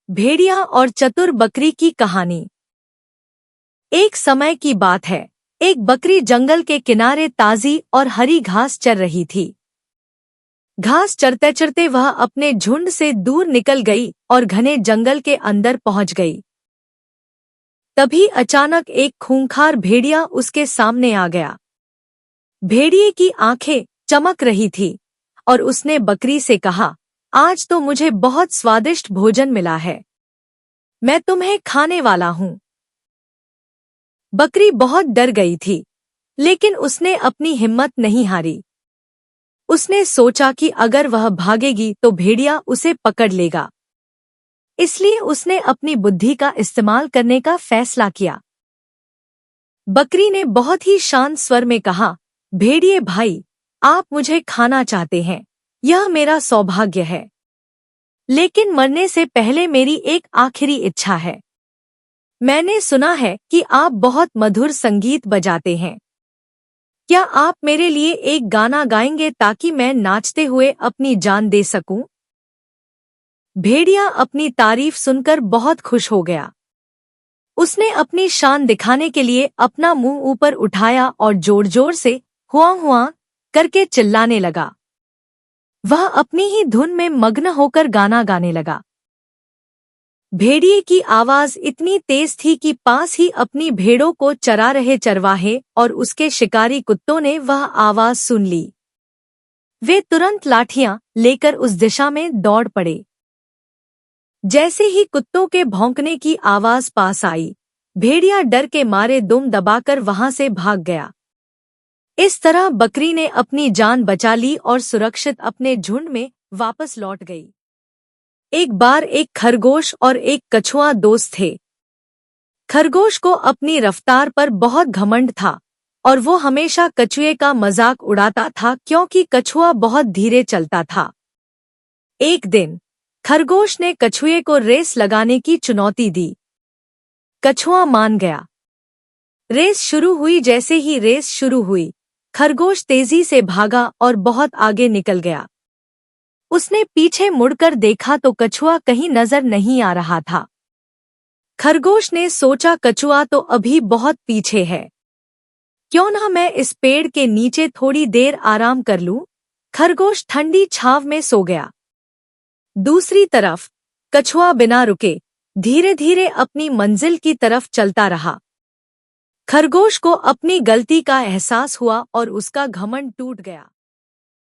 भेड़िया और चतुर बकरी की कहानी। एक समय की बात है। एक बकरी जंगल के किनारे ताजी और हरी घास चर रही थी। घास चरते चरते वह अपने झुंड से दूर निकल गई और घने जंगल के अंदर पहुंच गई। तभी अचानक एक खूंखार भेड़िया उसके सामने आ गया। भेड़िए की आंखें चमक रही थी और उसने बकरी से कहा, आज तो मुझे बहुत स्वादिष्ट भोजन मिला है, मैं तुम्हें खाने वाला हूँ। बकरी बहुत डर गई थी, लेकिन उसने अपनी हिम्मत नहीं हारी। उसने सोचा कि अगर वह भागेगी तो भेड़िया उसे पकड़ लेगा। इसलिए उसने अपनी बुद्धि का इस्तेमाल करने का फैसला किया। बकरी ने बहुत ही शांत स्वर में कहा, भेड़िए भाई, आप मुझे खाना चाहते हैं, यह मेरा सौभाग्य है। लेकिन मरने से पहले मेरी एक आखिरी इच्छा है। मैंने सुना है कि आप बहुत मधुर संगीत बजाते हैं। क्या आप मेरे लिए एक गाना गाएंगे ताकि मैं नाचते हुए अपनी जान दे सकूं? भेड़िया अपनी तारीफ सुनकर बहुत खुश हो गया। उसने अपनी शान दिखाने के लिए अपना मुंह ऊपर उठाया और जोर जोर से हुआ हुआ करके चिल्लाने लगा। वह अपनी ही धुन में मग्न होकर गाना गाने लगा। भेड़िए की आवाज इतनी तेज थी कि पास ही अपनी भेड़ों को चरा रहे चरवाहे और उसके शिकारी कुत्तों ने वह आवाज सुन ली। वे तुरंत लाठियां लेकर उस दिशा में दौड़ पड़े। जैसे ही कुत्तों के भौंकने की आवाज पास आई, भेड़िया डर के मारे दुम दबाकर वहां से भाग गया। इस तरह बकरी ने अपनी जान बचा ली और सुरक्षित अपने झुंड में वापस लौट गई। एक बार एक खरगोश और एक कछुआ दोस्त थे। खरगोश को अपनी रफ्तार पर बहुत घमंड था और वो हमेशा कछुए का मजाक उड़ाता था क्योंकि कछुआ बहुत धीरे चलता था। एक दिन खरगोश ने कछुए को रेस लगाने की चुनौती दी। कछुआ मान गया। रेस शुरू हुई। जैसे ही रेस शुरू हुई, खरगोश तेजी से भागा और बहुत आगे निकल गया। उसने पीछे मुड़कर देखा तो कछुआ कहीं नजर नहीं आ रहा था। खरगोश ने सोचा, कछुआ तो अभी बहुत पीछे है, क्यों ना मैं इस पेड़ के नीचे थोड़ी देर आराम कर लूं। खरगोश ठंडी छांव में सो गया। दूसरी तरफ कछुआ बिना रुके धीरे धीरे अपनी मंजिल की तरफ चलता रहा। खरगोश को अपनी गलती का एहसास हुआ और उसका घमंड टूट गया।